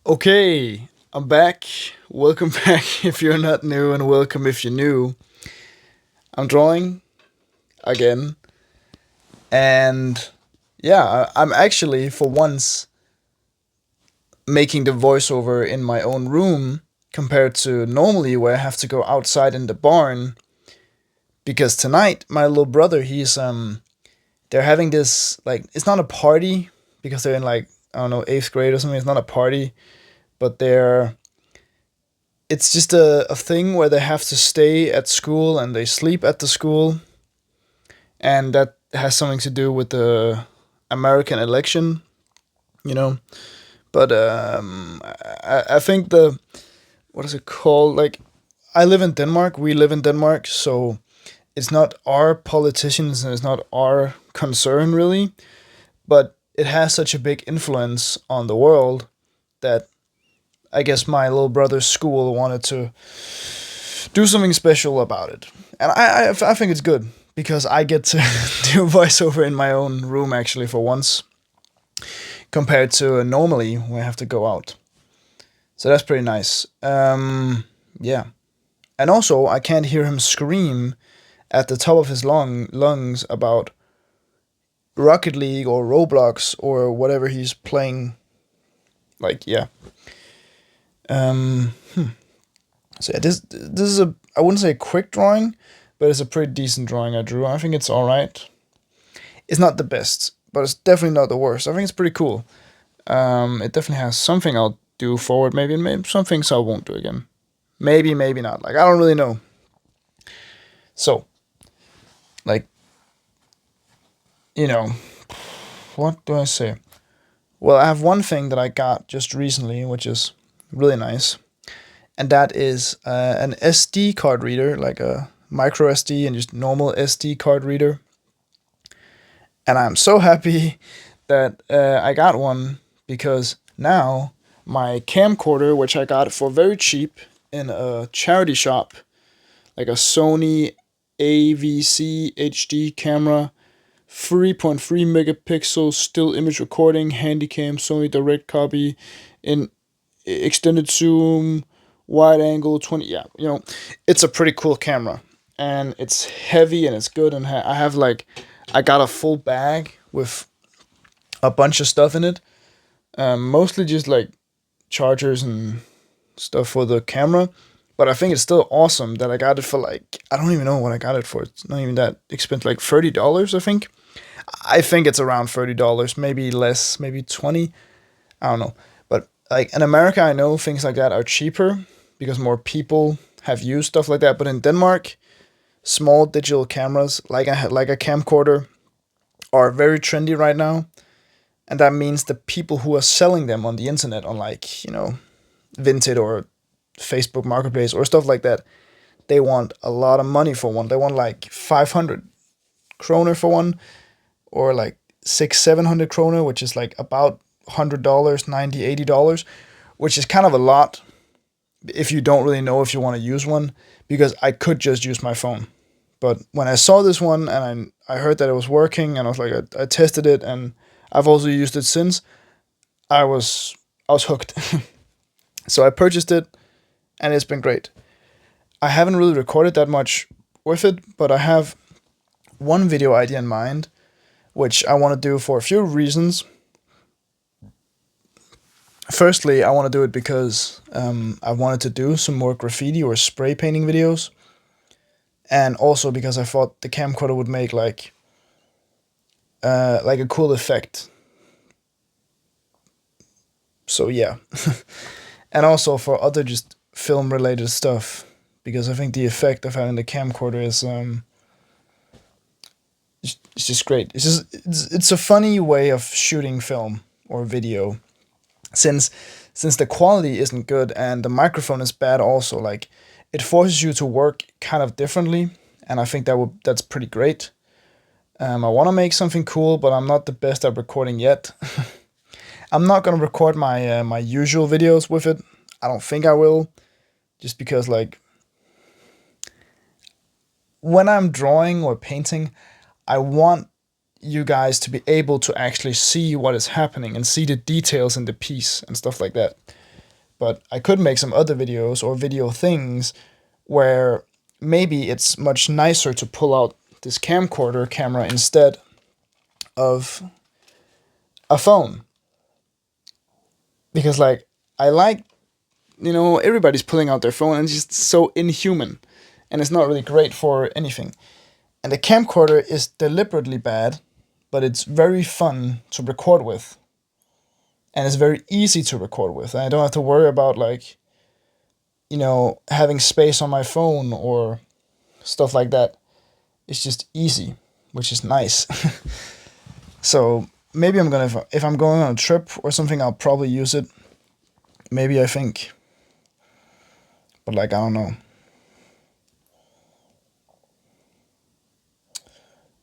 Okay, I'm back. Welcome back if you're not new, and welcome if you're new. I'm drawing again, and yeah, I'm actually for once making the voiceover in my own room compared to normally where I have to go outside in the barn. Because tonight, my little brother, they're having this like it's not a party because they're in like I don't know eighth grade or something. It's not a party, but it's just a thing where they have to stay at school and they sleep at the school, and that has something to do with the American election, you know. But I think the what is it called? Like, I live in Denmark. We live in Denmark, so it's not our politicians and it's not our concern really. But it has such a big influence on the world that I guess my little brother's school wanted to do something special about it, and I think it's good because I get to do voiceover in my own room actually for once, compared to normally when I have to go out. So that's pretty nice. Yeah, and also I can't hear him scream at the top of his lungs about Rocket League or Roblox or whatever he's playing. Like, yeah. Um, so yeah, this is a I wouldn't say a quick drawing, but it's a pretty decent drawing I drew. I think it's all right. It's not the best, but it's definitely not the worst. I think it's pretty cool. It definitely has something I'll do forward, maybe, and maybe some things I won't do again. Maybe, maybe not. Like, I don't really know. So, like, you know, what do I say? Well, I have one thing that I got just recently, which is really nice, and that is an SD card reader, like a micro SD and just normal SD card reader. And I'm so happy that I got one because now my camcorder, which I got for very cheap in a charity shop, like a Sony AVC HD camera, 3.3 megapixel still image recording, handycam, Sony direct copy, in extended zoom, wide angle, 20. Yeah, it's a pretty cool camera, and it's heavy and it's good. And I have like, I got a full bag with a bunch of stuff in it, mostly just like chargers and stuff for the camera. But I think it's still awesome that I got it for like, I don't even know what I got it for. It's not even that expensive, like $30, I think. I think it's around $30, maybe less, maybe 20. I don't know. But like in America, I know things like that are cheaper because more people have used stuff like that. But in Denmark, small digital cameras like a camcorder are very trendy right now, and that means the people who are selling them on the internet, on like Vinted or Facebook Marketplace or stuff like that, they want a lot of money for one. They want like 500 kroner for one, or like 600-700 kroner, which is like about $100, 90, $80, which is kind of a lot if you don't really know if you want to use one, because I could just use my phone. But when I saw this one and I heard that it was working, and I was like, I tested it, and I've also used it since. I was hooked. So I purchased it, and it's been great. I haven't really recorded that much with it, but I have one video idea in mind, which I want to do for a few reasons. Firstly, I want to do it because I wanted to do some more graffiti or spray painting videos, and also because I thought the camcorder would make like a cool effect. So yeah, and also for other just film related stuff, because I think the effect of having the camcorder is it's just great. It's a funny way of shooting film or video, since the quality isn't good and the microphone is bad also. Like, it forces you to work kind of differently, and I think that's pretty great. I want to make something cool, but I'm not the best at recording yet. I'm not gonna record my usual videos with it. I don't think I will, just because like when I'm drawing or painting, I want you guys to be able to actually see what is happening and see the details in the piece and stuff like that. but I could make some other videos or video things where maybe it's much nicer to pull out this camcorder camera instead of a phone. Because like I like, everybody's pulling out their phone and it's just so inhuman and it's not really great for anything. And the camcorder is deliberately bad, but it's very fun to record with. And it's very easy to record with. And I don't have to worry about like, having space on my phone or stuff like that. It's just easy, which is nice. So maybe if I'm going on a trip or something, I'll probably use it. Maybe, I think. But like, I don't know.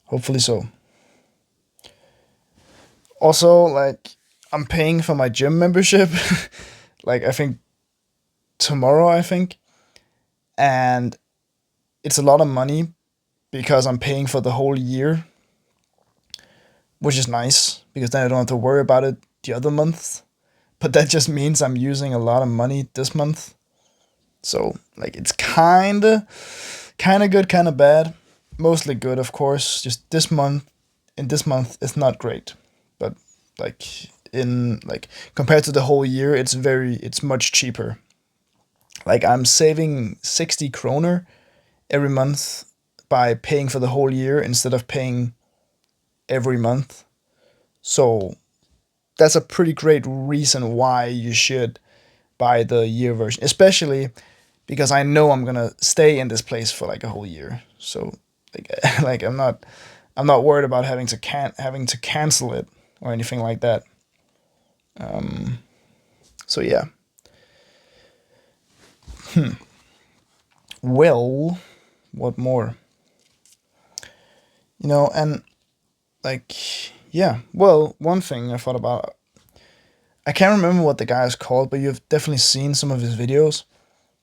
Hopefully so. Also, like, I'm paying for my gym membership. Like, I think tomorrow, and it's a lot of money because I'm paying for the whole year, which is nice because then I don't have to worry about it the other month. But that just means I'm using a lot of money this month. So like it's kind of good, kind of bad. Mostly good, of course. Just this month it's not great. But like compared to the whole year, it's much cheaper. Like I'm saving 60 kroner every month by paying for the whole year instead of paying every month. So that's a pretty great reason why you should buy the year version, especially because I know I'm gonna stay in this place for like a whole year. So like I'm not worried about having to cancel it or anything like that. So yeah. Well, what more? And like, yeah. Well, one thing I thought about, I can't remember what the guy is called, but you've definitely seen some of his videos,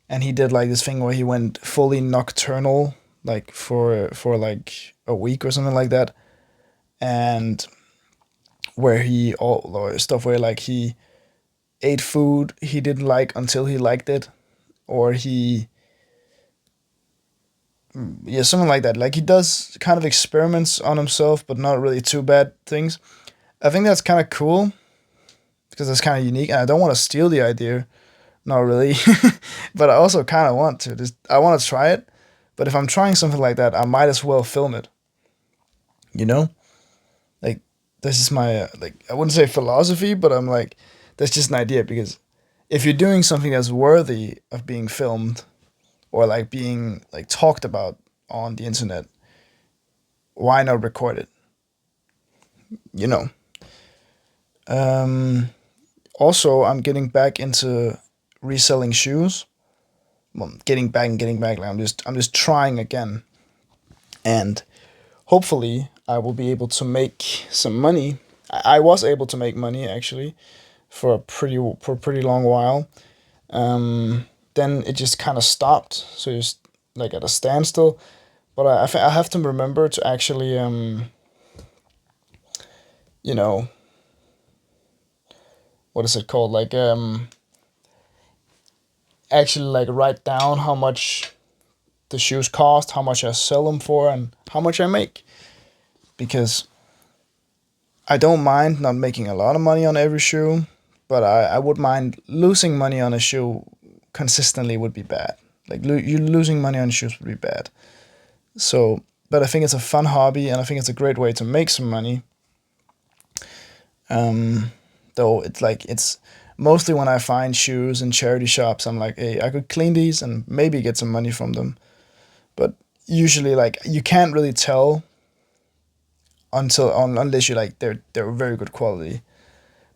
and he did like this thing where he went fully nocturnal, like for like a week or something like that, and where where like he ate food he didn't like until he liked it, or yeah, something like that. Like he does kind of experiments on himself, but not really too bad things. I think that's kind of cool because it's kind of unique, and I don't want to steal the idea, not really, but I also kind of want to. I want to try it, but if I'm trying something like that, I might as well film it. Like this is my like I wouldn't say philosophy, but I'm like that's just an idea because if you're doing something that's worthy of being filmed or like being like talked about on the internet, why not record it? You know. Also, I'm getting back into reselling shoes. Well, getting back. Like I'm just trying again, and hopefully, I will be able to make some money. I was able to make money actually for a pretty long while. Then it just kind of stopped, so just like at a standstill. But I have to remember to actually you know what is it called, like actually like write down how much the shoes cost, how much I sell them for, and how much I make. Because I don't mind not making a lot of money on every shoe, but I would mind losing money on a shoe consistently would be bad. Like you losing money on shoes would be bad. So, but I think it's a fun hobby, and I think it's a great way to make some money. Though it's mostly when I find shoes in charity shops, I'm like, hey, I could clean these and maybe get some money from them. But usually, like you can't really tell unless you like they're very good quality.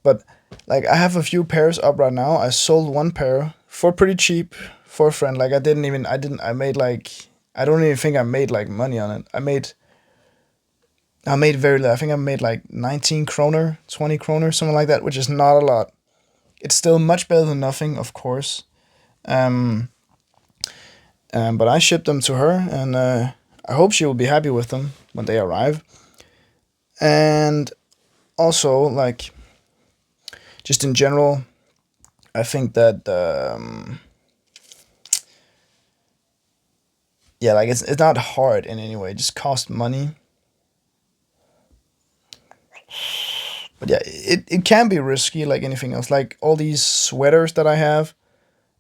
But like I have a few pairs up right now. I sold one pair for pretty cheap for a friend. Like I made like I don't even think I made like money on it. I made very little. I think I made like 19 kroner, 20 kroner, something like that, which is not a lot. It's still much better than nothing, of course. But I shipped them to her, and I hope she will be happy with them when they arrive. And also, like, just in general, I think that yeah, like it's not hard in any way. It just costs money. But yeah, it can be risky like anything else. Like all these sweaters that I have,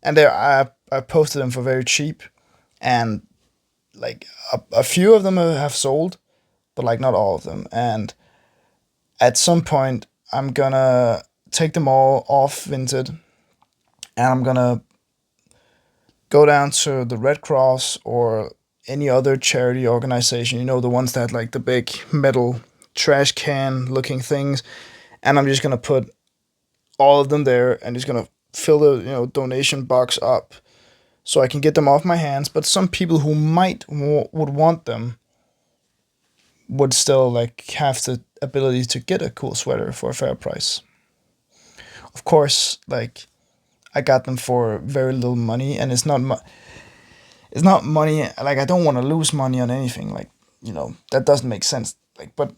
and I posted them for very cheap, and like a few of them have sold, but like not all of them. And at some point, I'm gonna take them all off Vinted, and I'm gonna go down to the Red Cross or any other charity organization. You know, the ones that like the big metal trash can looking things, and I'm just gonna put all of them there and just gonna fill the donation box up so I can get them off my hands. But some people who would want them would still like have the ability to get a cool sweater for a fair price. Of course, like I got them for very little money, and it's not money. Like I don't want to lose money on anything. Like that doesn't make sense. Like, but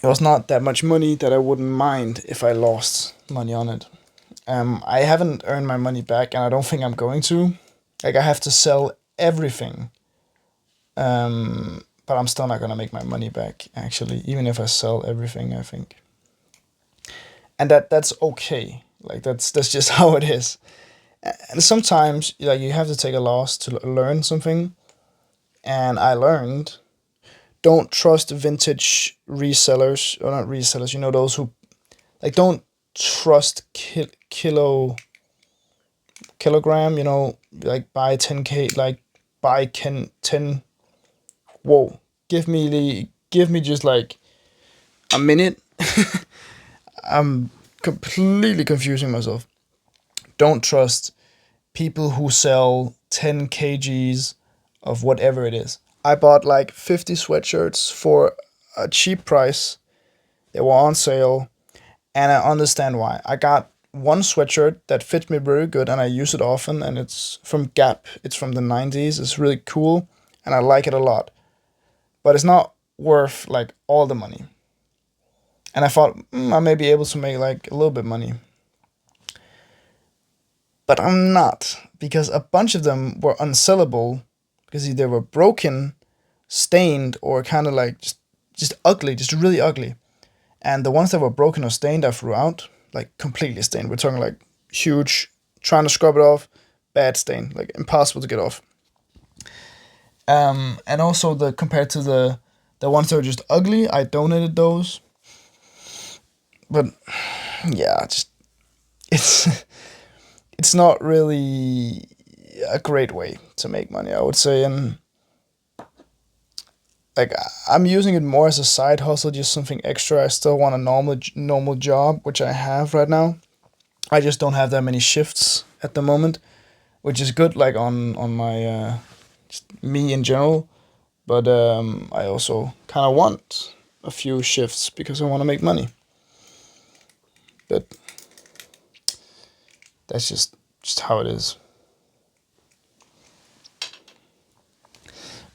it was not that much money that I wouldn't mind if I lost money on it. I haven't earned my money back, and I don't think I'm going to. Like I have to sell everything. But I'm still not gonna make my money back. Actually, even if I sell everything, I think, and that's okay. Like that's just how it is. And sometimes like you have to take a loss to learn something. And I learned, don't trust vintage resellers, or not resellers. You know, those who like don't trust kilogram. You know, like buy 10K, like buy 10. Whoa, give me just like a minute. I'm completely confusing myself. Don't trust people who sell 10 kgs of whatever it is. I bought like 50 sweatshirts for a cheap price. They were on sale, and I understand why. I got one sweatshirt that fits me very good, and I use it often, and it's from Gap. It's from the 90s. It's really cool, and I like it a lot. But it's not worth like all the money. And I thought I may be able to make like a little bit money. But I'm not, because a bunch of them were unsellable because they were broken, stained, or kind of like just ugly, just really ugly. And the ones that were broken or stained, I threw out, like completely stained. We're talking like huge, trying to scrub it off, bad stain, like impossible to get off. And also the compared to the ones that were just ugly, I donated those. But yeah, just it's it's not really a great way to make money, I would say. And like I'm using it more as a side hustle, just something extra. I still want a normal job, which I have right now. I just don't have that many shifts at the moment, which is good, like on my just me in general. But I also kind of want a few shifts because I want to make money. But that's just how it is.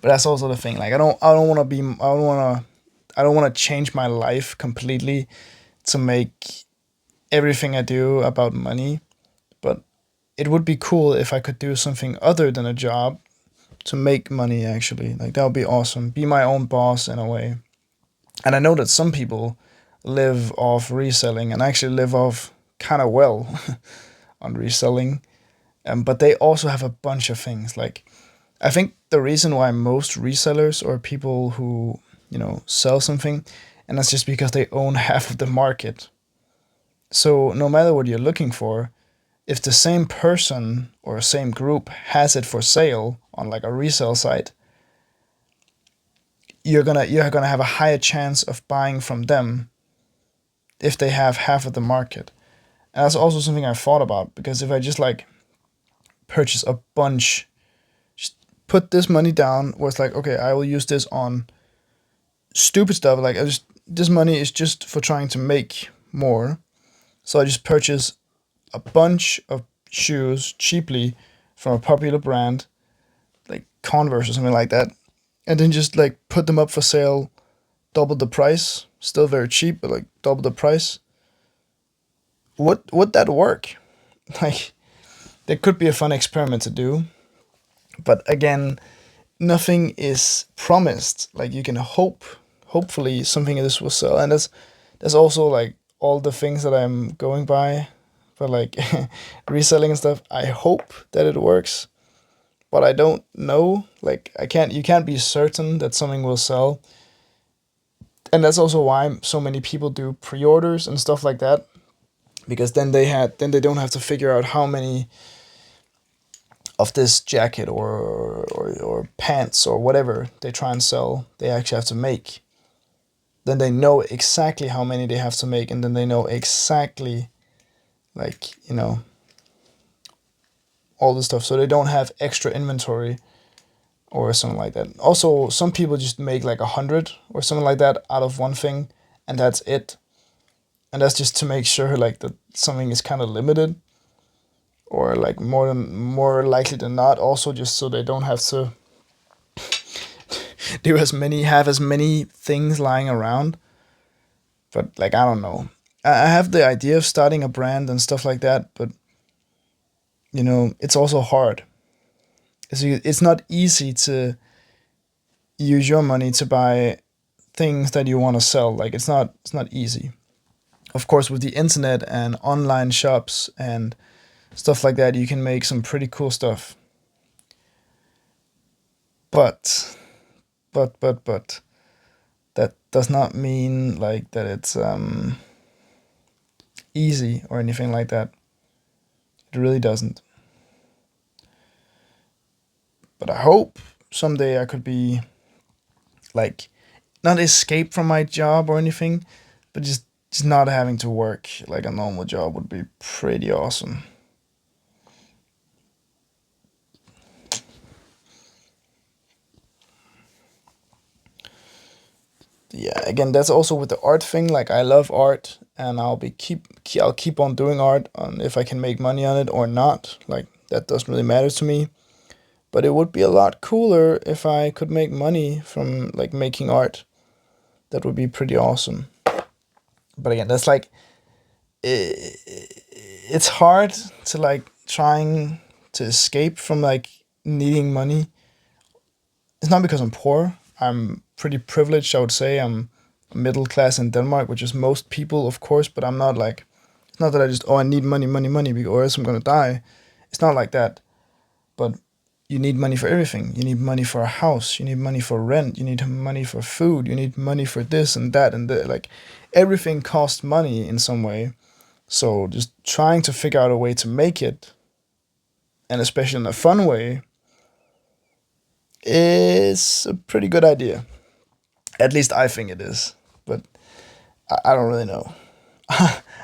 But that's also the thing. Like I don't want to change my life completely to make everything I do about money. But it would be cool if I could do something other than a job to make money actually. Like that would be awesome. Be my own boss in a way. And I know that some people live off reselling and actually live off kind of well on reselling. But they also have a bunch of things. Like I think the reason why most resellers or people who sell something, and that's just because they own half of the market. So no matter what you're looking for, if the same person or same group has it for sale on like a resale site, you're gonna have a higher chance of buying from them if they have half of the market. And that's also something I thought about, because if I just like purchase a bunch, just put this money down, where it's like, okay, I will use this on stupid stuff. Like this money is just for trying to make more. So I just purchase a bunch of shoes cheaply from a popular brand, like Converse or something like that, and then just like put them up for sale, double the price, still very cheap, but like double the price. Would that work? like that could be a fun experiment to do. But again, nothing is promised. Like you can hopefully something of this will sell, and that's also like all the things that I'm going by for like reselling and stuff. I hope that it works, but I don't know. Like you can't be certain that something will sell, and that's also why so many people do pre-orders and stuff like that, because then they don't have to figure out how many of this jacket or pants or whatever they try and sell they actually have to make. Then they know exactly how many they have to make, and then they know exactly, like, all the stuff, so they don't have extra inventory or something like that. Also, some people just make like 100 or something like that out of one thing, and that's it. And that's just to make sure like that something is kind of limited, or like more likely than not, also just so they don't have to have as many things lying around. But like, I don't know. I have the idea of starting a brand and stuff like that, but it's also hard. It's not easy to use your money to buy things that you want to sell. Like it's not easy. Of course, with the internet and online shops and stuff like that, you can make some pretty cool stuff. But but that does not mean like that it's easy or anything like that. It really doesn't. But I hope someday I could be like, not escape from my job or anything, but just not having to work like a normal job would be pretty awesome. Yeah, again, that's also with the art thing. Like I love art, and I'll keep on doing art on if I can make money on it or not. Like that doesn't really matter to me. But it would be a lot cooler if I could make money from like making art. That would be pretty awesome. But again, that's like it's hard to like trying to escape from like needing money. It's not because I'm poor. I'm pretty privileged, I would say. I'm middle class in Denmark, which is most people, of course. But I'm not like, it's not that I just, I need money, money, money, or else I'm gonna die. It's not like that. But you need money for everything. You need money for a house. You need money for rent. You need money for food. You need money for this and that and that. Like everything costs money in some way. So just trying to figure out a way to make it, and especially in a fun way, is a pretty good idea. At least I think it is. But I don't really know.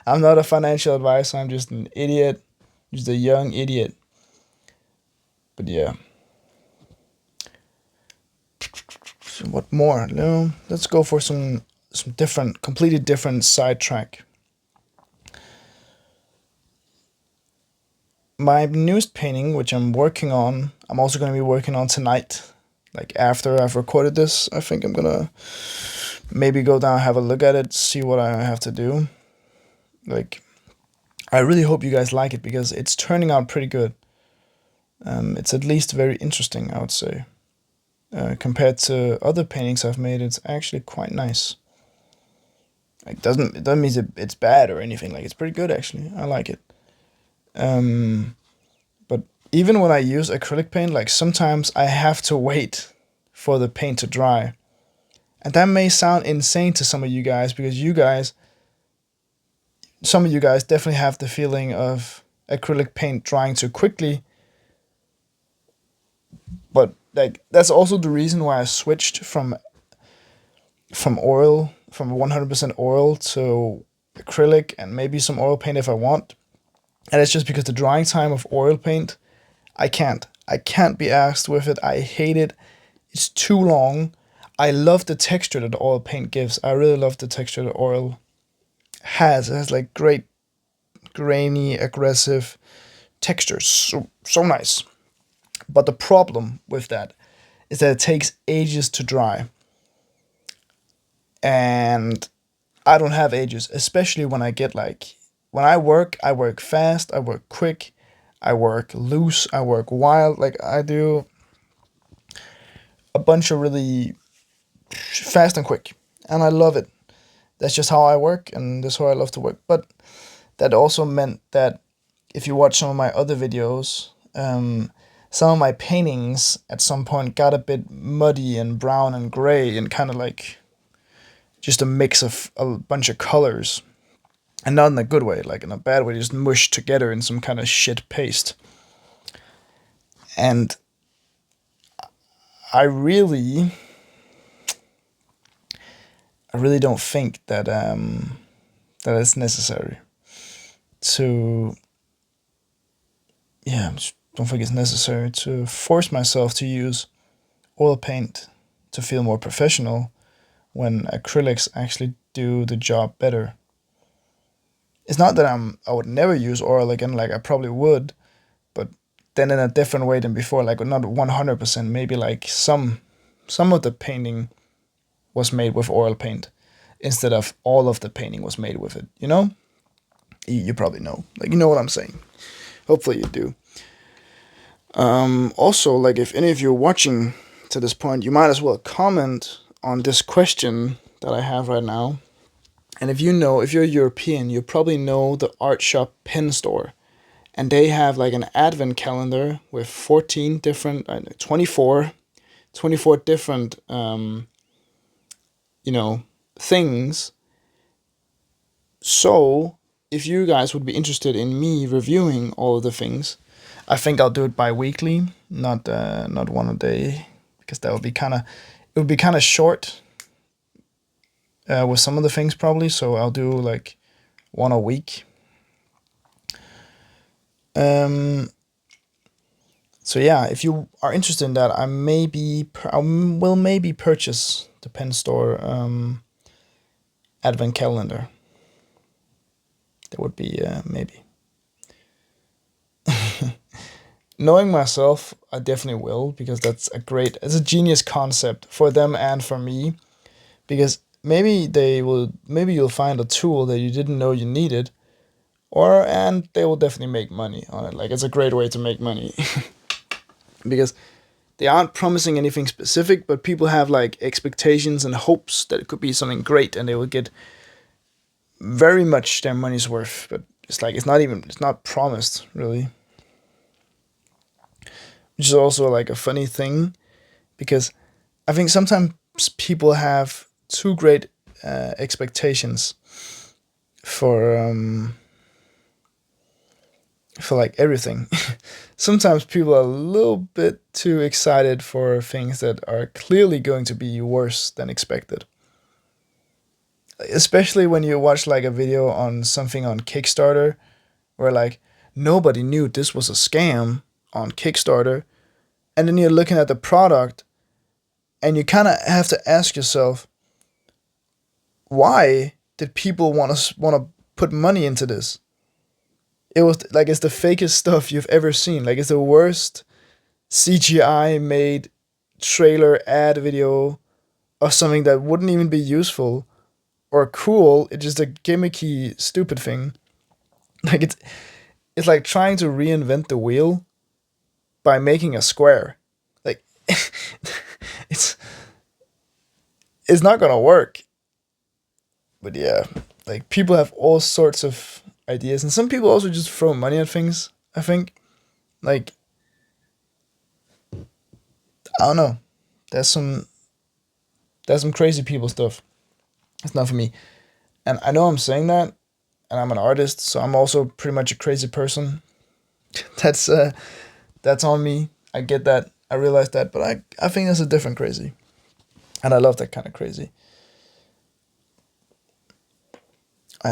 I'm not a financial advisor. I'm just an idiot, just a young idiot. But yeah. So what more? No, let's go for some different, completely different sidetrack. My newest painting, which I'm working on, I'm also going to be working on tonight. Like after I've recorded this, I think I'm gonna maybe go down, have a look at it, see what I have to do. Like, I really hope you guys like it because it's turning out pretty good. It's at least very interesting, I would say. Compared to other paintings I've made, it's actually quite nice. Like, it doesn't mean it's bad or anything. Like, it's pretty good actually. I like it. Um, but even when I use acrylic paint, like sometimes I have to wait for the paint to dry. And that may sound insane to some of you guys because some of you guys definitely have the feeling of acrylic paint drying too quickly. But like that's also the reason why I switched from 100% oil to acrylic and maybe some oil paint if I want. And it's just because the drying time of oil paint, I can't be asked with it. I hate it. It's too long. I love the texture that the oil paint gives. I really love the texture that oil has. It has like great grainy, aggressive textures. So nice. But the problem with that is that it takes ages to dry. And I don't have ages, especially when I get like when I work fast, I work quick, I work loose, I work wild. Like I do a bunch of really fast and quick, and I love it. That's just how I work, and that's how I love to work. But that also meant that if you watch some of my other videos, some of my paintings at some point got a bit muddy and brown and gray and kind of like just a mix of a bunch of colors. And not in a good way, like in a bad way, just mushed together in some kind of shit paste. And I really, I really don't think that that it's necessary to, yeah, I just don't think it's necessary to force myself to use oil paint to feel more professional when acrylics actually do the job better. It's not that I would never use oil again, like I probably would, but then in a different way than before, like not 100%, maybe like some of the painting was made with oil paint instead of all of the painting was made with it, you know? You probably know. Like you know what I'm saying. Hopefully you do. Also, like if any of you are watching to this point, you might as well comment on this question that I have right now. And if you know, if you're European, you probably know the art shop Pen Store. And they have like an advent calendar with 14 different, 24 different, things. So if you guys would be interested in me reviewing all of the things, I think I'll do it bi-weekly, not one a day, because that would be kind of short with some of the things probably. So I'll do like one a week. So yeah, if you are interested in that, I will maybe purchase the Pen Store advent calendar. That would be maybe. Knowing myself, I definitely will, because it's a genius concept for them and for me, because maybe you'll find a tool that you didn't know you needed, and they will definitely make money on it. Like it's a great way to make money. Because they aren't promising anything specific, but people have like expectations and hopes that it could be something great and they will get very much their money's worth. But it's not promised really. Which is also like a funny thing, because I think sometimes people have too great expectations for like everything. Sometimes people are a little bit too excited for things that are clearly going to be worse than expected. Especially when you watch like a video on something on Kickstarter where like nobody knew this was a scam on Kickstarter, and then you're looking at the product and you kind of have to ask yourself, why did people want to put money into this? It was like it's the fakest stuff you've ever seen. Like it's the worst CGI made trailer ad video of something that wouldn't even be useful or cool. It's just a gimmicky stupid thing. Like it's like trying to reinvent the wheel by making a square. Like it's not gonna work. But yeah, like people have all sorts of ideas, and some people also just throw money at things. I think, like, I don't know. There's some crazy people stuff. It's not for me, and I know I'm saying that, and I'm an artist, so I'm also pretty much a crazy person. that's that's on me. I get that. I realize that, but I think that's a different crazy, and I love that kind of crazy.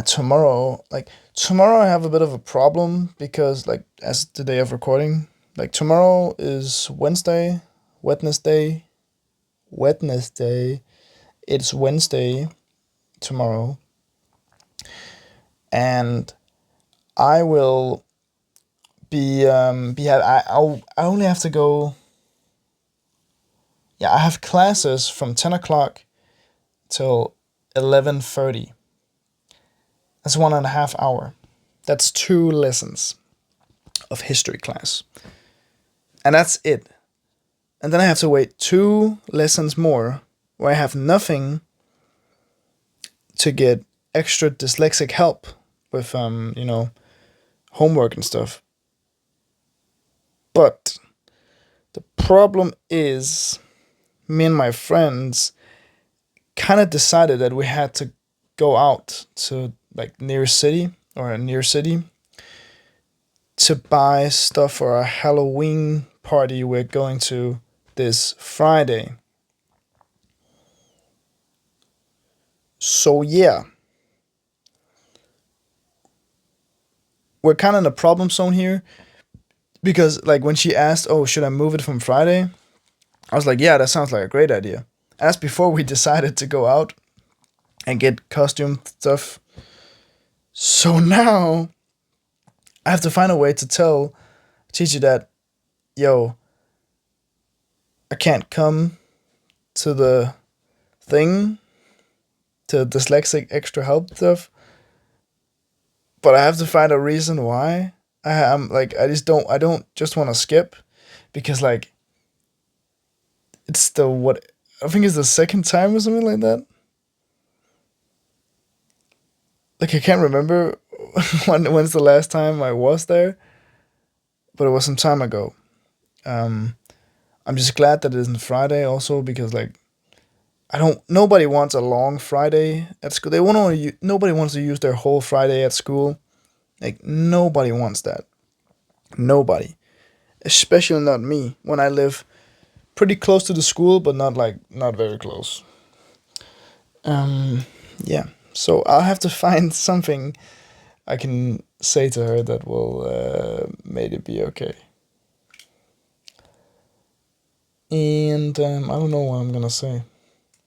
Tomorrow I have a bit of a problem because like as the day of recording, like tomorrow is Wednesday. It's Wednesday tomorrow, and I will I only have to go. Yeah, I have classes from 10 o'clock till 11:30. That's 1.5 hours. That's 2 lessons of history class. And that's it. And then I have to wait 2 lessons more where I have nothing to get extra dyslexic help with, homework and stuff. But the problem is, me and my friends kind of decided that we had to go out to like near city or a near city to buy stuff for a Halloween party we're going to this Friday. So yeah, we're kind of in a problem zone here because like when she asked, "Oh, should I move it from Friday?" I was like, "Yeah, that sounds like a great idea." And that's before we decided to go out and get costume stuff. So now I have to find a way to tell teacher that, yo, I can't come to the thing, to dyslexic extra help stuff, but I have to find a reason why. I'm like, I don't just want to skip because like it's the what I think it's the second time or something like that. Like I can't remember when's the last time I was there, but it was some time ago. Um, I'm just glad that it isn't Friday also because like I don't. Nobody wants a long Friday at school. They want to. Nobody wants to use their whole Friday at school. Like nobody wants that. Nobody, especially not me. When I live pretty close to the school, but not very close. Um, yeah. So I'll have to find something I can say to her that will make it be okay. And I don't know what I'm gonna say.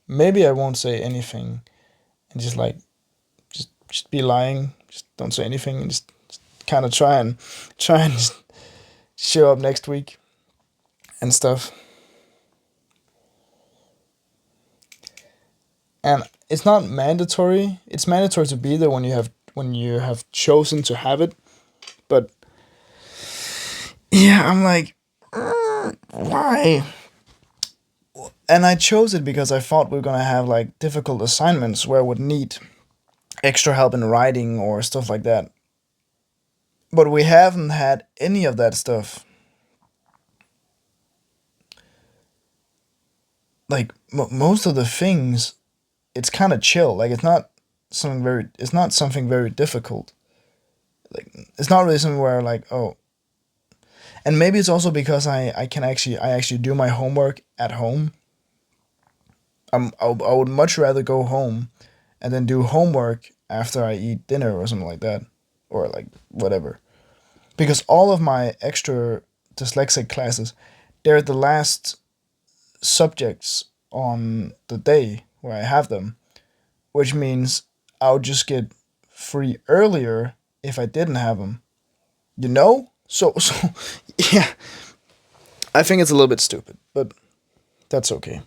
Maybe I won't say anything and just like just be lying. Just don't say anything and just kind of try and just show up next week and stuff. And it's not mandatory. It's mandatory to be there when you have chosen to have it. But yeah, I'm like, why? And I chose it because I thought we were gonna have like difficult assignments where I would need extra help in writing or stuff like that. But we haven't had any of that stuff. Like most of the things, it's kind of chill. Like it's not something very difficult. Like it's not really something where like, oh, and maybe it's also because I actually do my homework at home. I would much rather go home and then do homework after I eat dinner or something like that, or like whatever. Because all of my extra dyslexic classes, they're the last subjects on the day where I have them, which means I'll just get free earlier if I didn't have them. You know? So yeah, I think it's a little bit stupid, but that's okay.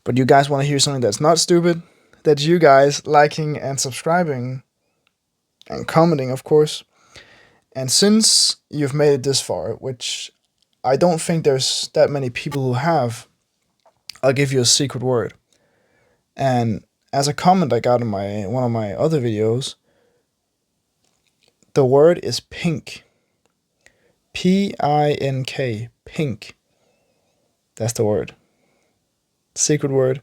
But you guys want to hear something that's not stupid? That's you guys liking and subscribing and commenting, of course. And since you've made it this far, which I don't think there's that many people who have, I'll give you a secret word. And as a comment I got in my one of my other videos, the word is pink. Pink. Pink. That's the word. Secret word.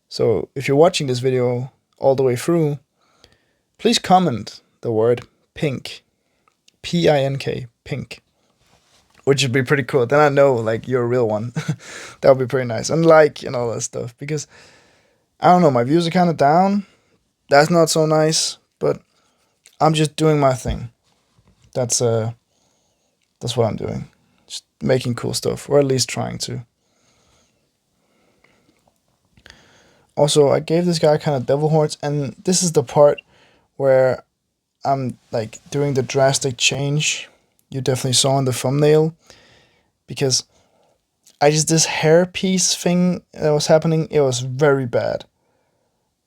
So if you're watching this video all the way through, please comment the word pink. Pink. Pink. Which would be pretty cool. Then I know like you're a real one. That would be pretty nice. And like and all that stuff. Because I don't know, my views are kinda down. That's not so nice, but I'm just doing my thing. That's what I'm doing. Just making cool stuff, or at least trying to. Also, I gave this guy kind of devil horns, and this is the part where I'm like doing the drastic change you definitely saw in the thumbnail, because I just this hairpiece thing that was happening, it was very bad.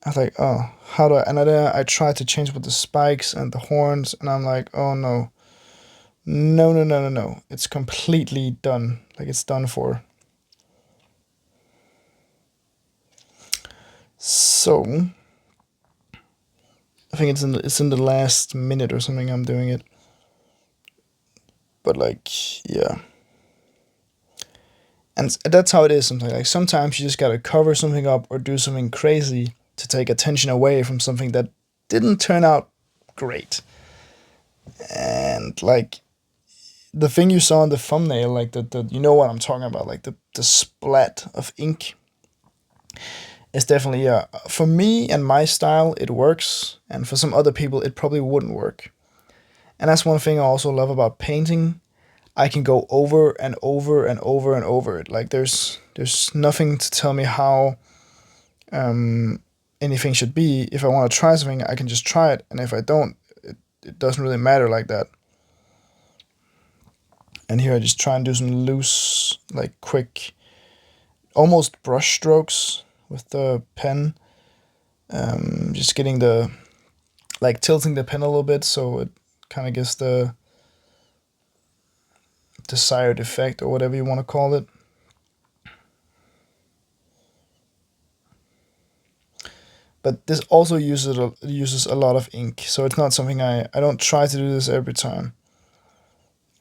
I was like, oh, how do I, and then I tried to change with the spikes and the horns, and I'm like, oh no. No. It's completely done. Like, it's done for. So, I think it's in the last minute or something I'm doing it. But like, yeah. And that's how it is sometimes. Like, sometimes you just gotta cover something up or do something crazy to take attention away from something that didn't turn out great. And like, the thing you saw in the thumbnail, like the you know what I'm talking about, like the splat of ink, is definitely, yeah, for me and my style it works, and for some other people it probably wouldn't work. And that's one thing I also love about painting. I can go over and over and over and over it. Like, there's nothing to tell me how anything should be. If I want to try something, I can just try it, and if I don't, it doesn't really matter like that. And here I just try and do some loose, like quick, almost brush strokes with the pen. Just getting the, like, tilting the pen a little bit so it kind of gives the desired effect, or whatever you want to call it. But this also uses a lot of ink, so it's not something I don't try to do this every time.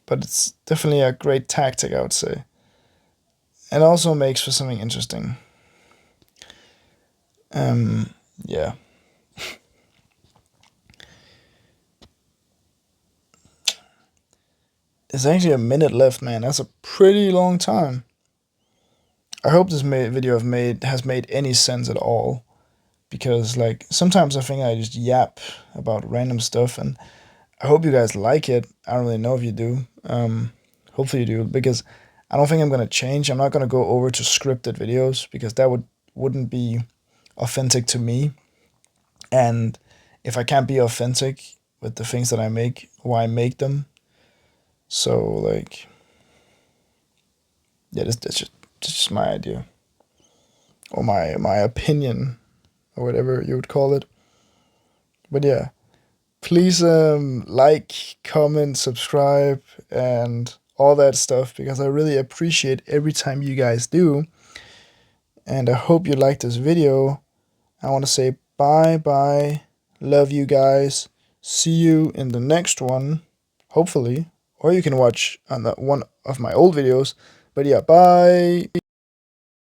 But it's definitely a great tactic, I would say. And also makes for something interesting. Yeah. There's actually a minute left, man. That's a pretty long time. I hope this video has made any sense at all. Because, like, sometimes I think I just yap about random stuff, and I hope you guys like it. I don't really know if you do. Hopefully you do, because I don't think I'm gonna change. I'm not gonna go over to scripted videos, because that wouldn't be authentic to me. And if I can't be authentic with the things that I make, why make them? So, like, yeah, that's just my idea, or my opinion, or whatever you would call it. But yeah, please like, comment, subscribe, and all that stuff, because I really appreciate every time you guys do. And I hope you liked this video. I want to say bye. Love you guys. See you in the next one, hopefully. Or you can watch on one of my old videos. But yeah, bye.